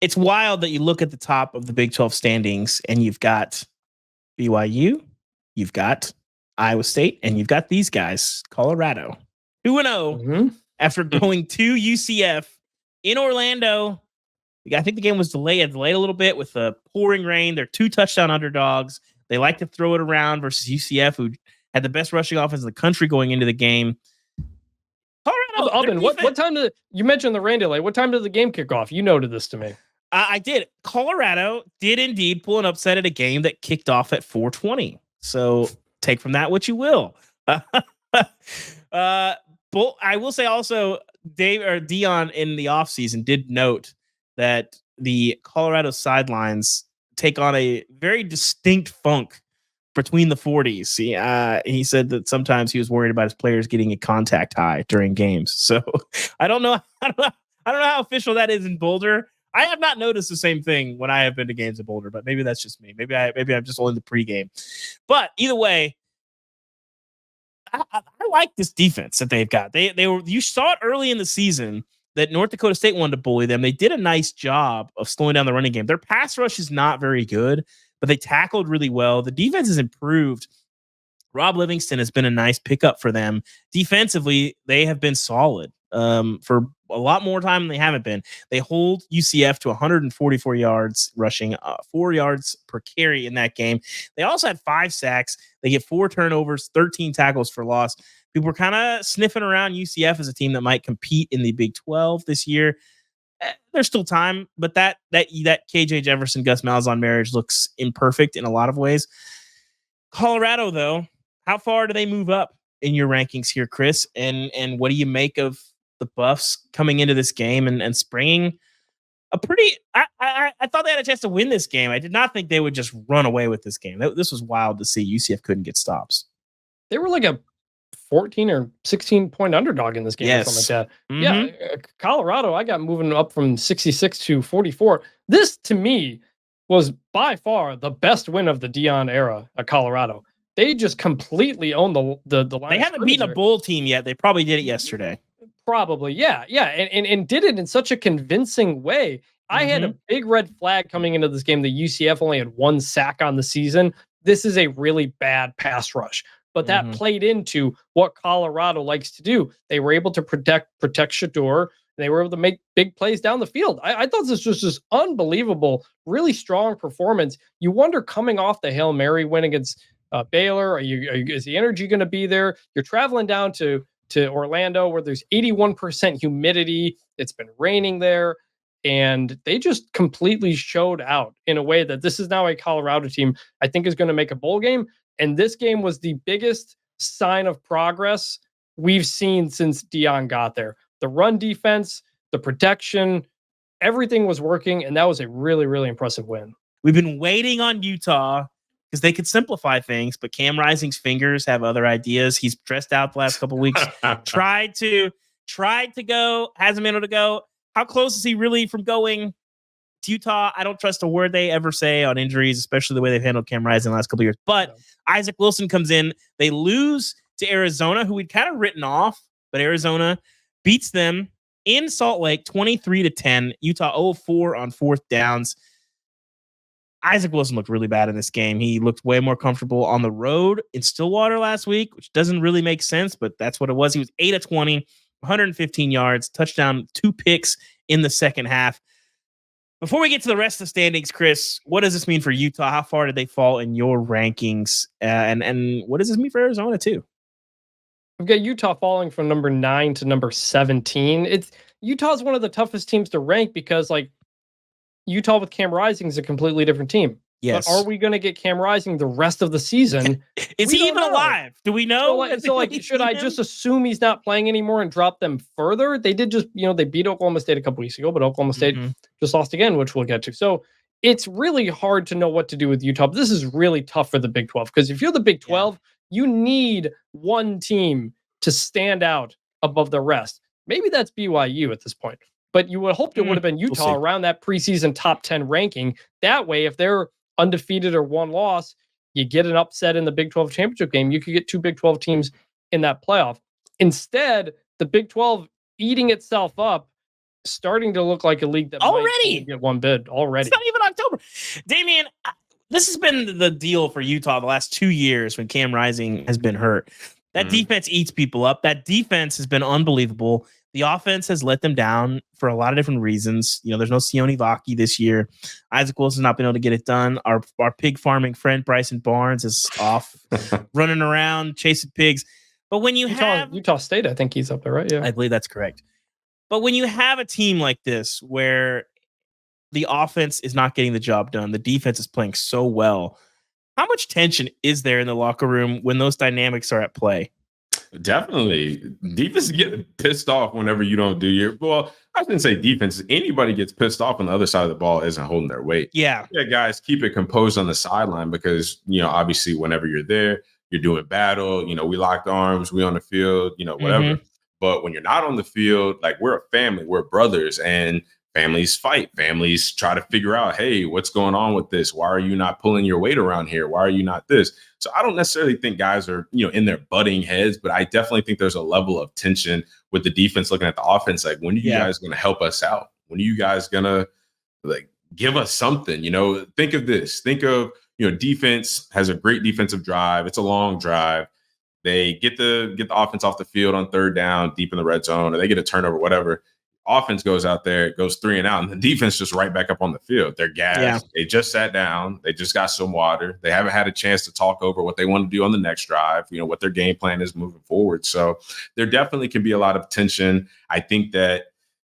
it's wild that you look at the top of the Big 12 standings and you've got BYU, you've got Iowa State, and you've got these guys, Colorado, 2-0 after going to UCF in Orlando. I think the game was delayed a little bit with the pouring rain. They're 2 touchdown underdogs. They like to throw it around versus UCF, who had the best rushing offense in the country going into the game. Colorado, Ubben, what time did you mentioned the rain delay? What time did the game kick off? You noted this to me. I did. Colorado did indeed pull an upset at a game that kicked off at 4:20. So take from that what you will. I will say also, Deion in the offseason did note that the Colorado sidelines take on a very distinct funk between the 40s. He said that sometimes he was worried about his players getting a contact high during games. So I don't know how official that is in Boulder. I have not noticed the same thing when I have been to games at Boulder, but maybe that's just me. Maybe I'm just only the pregame. But either way, I like this defense that they've got. You saw it early in the season that North Dakota State wanted to bully them. They did a nice job of slowing down the running game. Their pass rush is not very good, but they tackled really well. The defense has improved. Rob Livingston has been a nice pickup for them. Defensively, they have been solid for a lot more time than they haven't been. They hold UCF to 144 yards rushing, 4 yards per carry in that game. They also had 5 sacks. They get 4 turnovers, 13 tackles for loss. People were kind of sniffing around UCF as a team that might compete in the Big 12 this year. There's still time, but that KJ Jefferson, Gus Malzahn marriage looks imperfect in a lot of ways. Colorado, though, how far do they move up in your rankings here, Chris? And what do you make of the Buffs coming into this game and springing a pretty... I thought they had a chance to win this game. I did not think they would just run away with this game. This was wild to see. UCF couldn't get stops. They were like a 14 or 16 point underdog in this game or something like that. Yeah, Colorado, I got moving up from 66 to 44. This, to me, was by far the best win of the Deion era at Colorado. They just completely owned the line. They haven't beaten a bowl team yet. They probably did it yesterday. Probably, yeah. And did it in such a convincing way. I had a big red flag coming into this game. The UCF only had 1 sack on the season. This is a really bad pass rush. But that played into what Colorado likes to do. They were able to protect Shador. They were able to make big plays down the field. I thought this was just unbelievable, really strong performance. You wonder, coming off the Hail Mary win against Baylor, is the energy going to be there? You're traveling down to Orlando where there's 81% humidity. It's been raining there. And they just completely showed out in a way that this is now a Colorado team I think is going to make a bowl game. And this game was the biggest sign of progress we've seen since Deion got there. The run defense, the protection, everything was working. And that was a really, really impressive win. We've been waiting on Utah because they could simplify things, but Cam Rising's fingers have other ideas. He's stressed out the last couple of weeks. tried to go, hasn't been able to go. How close is he really from going to Utah? I don't trust a word they ever say on injuries, especially the way they've handled Cam Rising the last couple of years. But Isaac Wilson comes in. They lose to Arizona, who we'd kind of written off, but Arizona beats them in Salt Lake 23-10. Utah 0-4 on 4th downs. Isaac Wilson looked really bad in this game. He looked way more comfortable on the road in Stillwater last week, which doesn't really make sense, but that's what it was. He was 8-20, 115 yards, touchdown, 2 picks in the second half. Before we get to the rest of the standings, Chris, what does this mean for Utah? How far did they fall in your rankings? And what does this mean for Arizona, too? We've got Utah falling from number 9 to number 17. Utah's one of the toughest teams to rank because, like, Utah with Cam Rising is a completely different team. Yes. But are we going to get Cam Rising the rest of the season? Is he even alive? Do we know? So should I just assume he's not playing anymore and drop them further? They did just, they beat Oklahoma State a couple weeks ago, but Oklahoma State just lost again, which we'll get to. So it's really hard to know what to do with Utah. But this is really tough for the Big 12 because if you're the Big 12, you need one team to stand out above the rest. Maybe that's BYU at this point. But you would hope it would have been Utah around that preseason top 10 ranking. That way, if they're undefeated or 1 loss, you get an upset in the Big 12 championship game. You could get 2 Big 12 teams in that playoff. Instead, the Big 12 eating itself up starting to look like a league that already might get one bid already. It's not even October. Damien, this has been the deal for Utah the last 2 years when Cam Rising has been hurt. That defense eats people up. That defense has been unbelievable. The offense has let them down for a lot of different reasons. You know, there's no Sione Vaki this year. Isaac Wilson's not been able to get it done. Our pig farming friend Bryson Barnes is off running around chasing pigs. But when you have Utah State, I think he's up there, right? Yeah, I believe that's correct. But when you have a team like this where the offense is not getting the job done, the defense is playing so well, how much tension is there in the locker room when those dynamics are at play? Definitely. Defense get pissed off whenever you don't do your, well, I shouldn't say defense. Anybody gets pissed off on the other side of the ball isn't holding their weight. Yeah, guys, keep it composed on the sideline because, obviously whenever you're there, you're doing battle. We locked arms, we on the field, whatever. But when you're not on the field, like we're a family, we're brothers, and families fight. Families try to figure out, hey, what's going on with this? Why are you not pulling your weight around here? Why are you not this? So I don't necessarily think guys are, in their butting heads, but I definitely think there's a level of tension with the defense looking at the offense. Like, when are you guys going to help us out? When are you guys going to give us something? Think of this. Think of, defense has a great defensive drive. It's a long drive. They get the offense off the field on third down, deep in the red zone, or they get a turnover, whatever. Offense goes out there, it goes 3 and out, and the defense just right back up on the field. They're gassed. Yeah. They just sat down. They just got some water. They haven't had a chance to talk over what they want to do on the next drive, what their game plan is moving forward. So there definitely can be a lot of tension. I think that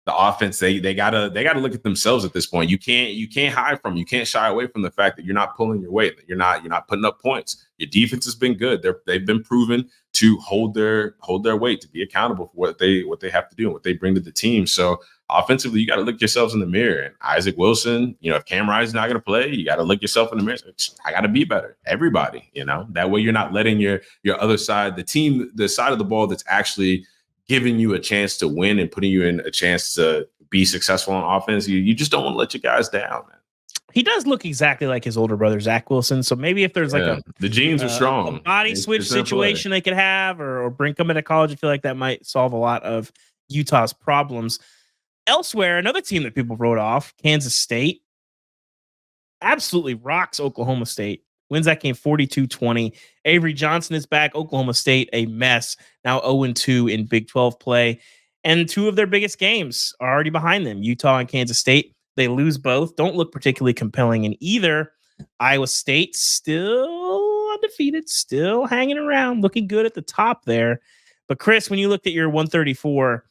the offense, they gotta look at themselves at this point. You can't hide from, you can't shy away from the fact that you're not pulling your weight, that you're not putting up points. Your defense has been good. They've been proven to hold their weight, to be accountable for what they have to do and what they bring to the team. So offensively, you got to look yourselves in the mirror. And Isaac Wilson, if Cam Rising's not going to play, you got to look yourself in the mirror. I got to be better. Everybody, that way you're not letting your other side, the team, the side of the ball that's actually giving you a chance to win and putting you in a chance to be successful on offense. You just don't want to let your guys down, man. He does look exactly like his older brother, Zach Wilson. So maybe if there's the genes are strong, a body switch situation they could have, or bring him into college, I feel like that might solve a lot of Utah's problems. Elsewhere, another team that people wrote off, Kansas State, absolutely rocks Oklahoma State. Wins that game 42-20. Avery Johnson is back. Oklahoma State, a mess. Now 0-2 in Big 12 play. And 2 of their biggest games are already behind them, Utah and Kansas State. They lose both. Don't look particularly compelling in either. Iowa State still undefeated, still hanging around, looking good at the top there. But Chris, when you looked at your 134,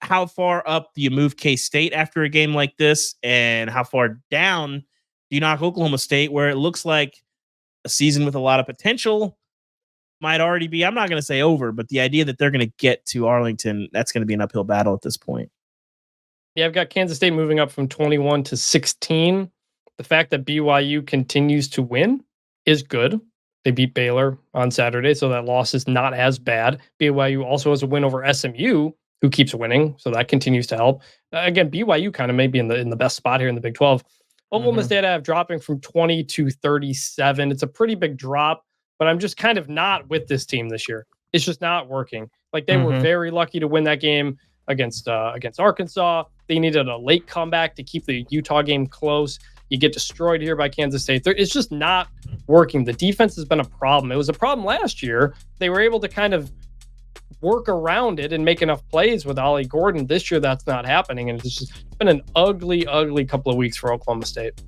how far up do you move K-State after a game like this? And how far down do you knock Oklahoma State, where it looks like a season with a lot of potential might already be, I'm not going to say over, but the idea that they're going to get to Arlington, that's going to be an uphill battle at this point. Yeah, I've got Kansas State moving up from 21 to 16. The fact that BYU continues to win is good. They beat Baylor on Saturday, so that loss is not as bad. BYU also has a win over SMU, who keeps winning, so that continues to help. Again, BYU kind of may be in the best spot here in the Big 12. Oklahoma State I have dropping from 20 to 37. It's a pretty big drop, but I'm just kind of not with this team this year. It's just not working. Like, they were very lucky to win that game against Arkansas. They needed a late comeback to keep the Utah game close. You get destroyed here by Kansas State. It's just not working. The defense has been a problem. It was a problem last year. They were able to kind of work around it and make enough plays with Ollie Gordon. This year, that's not happening. And it's been an ugly, ugly couple of weeks for Oklahoma State.